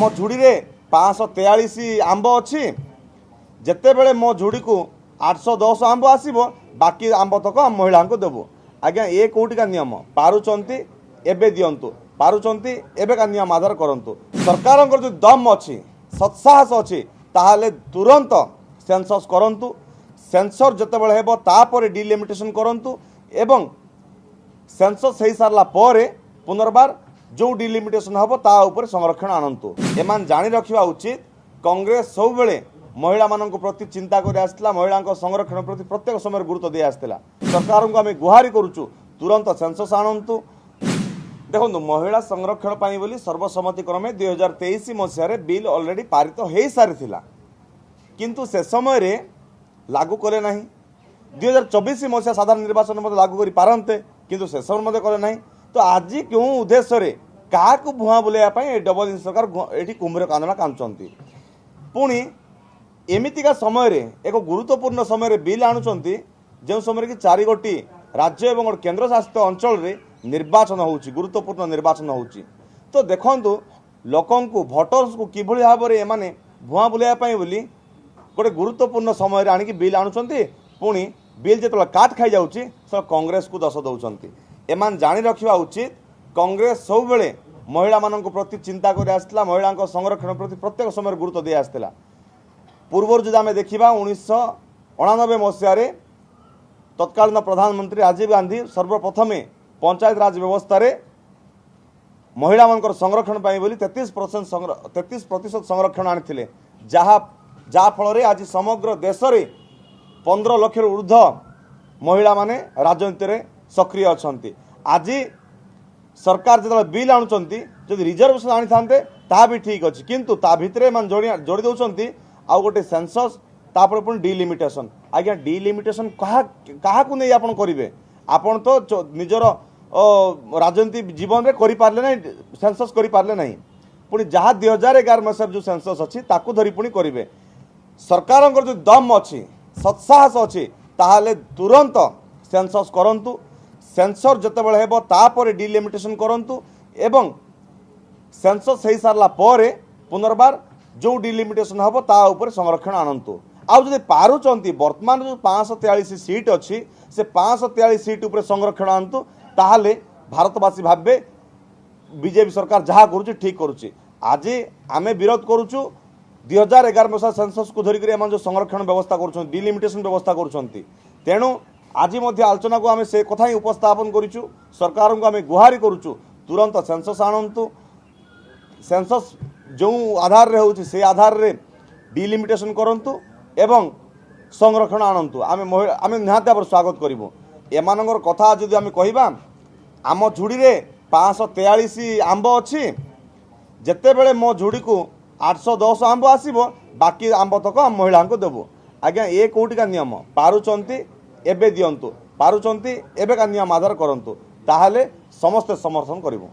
आम झुड़ी रे 543 आंब अच्छी जितेबले मो झुड़ी को 810 आंब आसब बाकी आंब तक आम महिला को देवु। आज्ञा ये कौटिका नियम पारुचंती एबे दियंतु पारुचंती एबे का नियम आधार करंतु। सरकार जो दम अच्छी सत्साहस अच्छी ताहले तुरंत सेंसस करंतु। सेंसर जितेबले हेबो तापर डिलिमिटेशन करंतु एवं सेंसस हो सारा पर पुनर्बार जो डिलिमिटेशन हम ता ऊपर संरक्षण आनतु। एमान जानी रखा उचित कांग्रेस सब बेले महिला मानक प्रति चिंता कर आसला, महिला संरक्षण प्रति प्रत्येक समय गुरुत्व दे आसला। सरकार को आम गुहारी करुचु तुरंत सेंसस आणंतु। देखो महिला संरक्षण पाई बोली सर्वसम्मति क्रमे 2023 मसीह बिल ऑलरेडी पारित हो सारी किंतु से समय रे लागू कले नहीं। 2024 मसीहा साधारण निर्वाचन मध्य लागू करि पारंते किंतु से समय मध्य कले नहीं। तो आज क्यों उद्देश्य रे क्या भुआ बुलाइया डबल इंजिन सरकार ये कुंभीर कांदना कांचुंती। पुणी एमितिका समय रे एक गुरुत्वपूर्ण समय बिल आणुचंती जो समय कि 4 गोटी राज्य एवं केंद्र शासित अंचल रे निर्वाचन होउची, गुरुत्वपूर्ण निर्वाचन होउची। तो देखंतु लोकन को भोटर्स को किभली भाव में एमाने भुआ बुलाइया बोली गोटे गुरुत्वपूर्ण समय रे आनिकी बिल आणुचंती। पुणी बिल जो काट खाई जाउची सब कांग्रेस को दोष दउचंती। एमान जानी रखा उचित कांग्रेस सब बेले महिला मानक प्रति चिंता कर आसला, महिला संरक्षण प्रति प्रत्येक समय गुरुत्व दे आसला। पूर्व जो आम देखा 1989 मसीह तत्कालीन प्रधानमंत्री राजीव गांधी सर्वप्रथमे पंचायत राज व्यवस्था रे महिला मान संरक्षण बोली 33% संरक्षण आनी जहा फल आज समग्र देश में 15 लाख ऊर्ध महिला माने राजनीति में सक्रिय अच्छा। आज सरकार जो बिल आणुचंती जदि रिजर्वेशन आनी थांते ता भी ठीक अच्छे किंतु ता भितरे मान जोड़ी दउचंती आउ गोटे सेंसस तापर पुणी डिलिमिटेशन। आज्ञा डिलिमिटेशन क्या नहीं आपन करेंगे आपन तो निजर राजनीति जीवन में करि पारले नहीं, सेंसस करि पारले नहीं। पुणी जहाँ 2011 मसीह जो सेंसस अच्छी ताकू धरी पुणी करेंगे। सरकार जो दम अच्छी सत्साहस अच्छी ताहले तुरंत सेंसस करंतु। सेंसर जितेबले हेबो तापर डिलिमिटेशन करंतु एवं सेंसस हो सारा पर पुनर्बार जो डिलिमिटेशन हम ता ऊपर संरक्षण आनतु। आउ जदि पारुचंती वर्तमान जो 543 सीट अच्छी से 543 सीट ऊपर संरक्षण आनतु ताहले भारतवासी भावे बीजेपी सरकार जहाँ करुच्ची ठीक करुच्ची। आज आम विरोध करुचु 2011 मसीहा सेंसस को धरिक जो संरक्षण व्यवस्था कर डिलिमिटेशन व्यवस्था कर तेणु आज आलोचना को आम से कथा ही उपस्थापन करूँ। सरकार को आम गुहारी करुचु तुरंत सेंसस आणंतु। सेंसस जो आधार रे होउची से आधार रे डिलिमिटेशन करंतु एवं संरक्षण आणंतु। आम निहाती भाव स्वागत करूँ। एमानंगर कथा जदि आम कहबा आम झुड़ी रे 543 आंब अच्छी जितेबले मो झुड़ी को 810 आंब आसब बाकी आंब तक आम महिला को देवु। आज्ञा ये कौटिका नियम पारुचंती एबे दियंतु पारुचंती एबे का नियम आधार करंतु ताहले समस्ते समर्थन करिवु।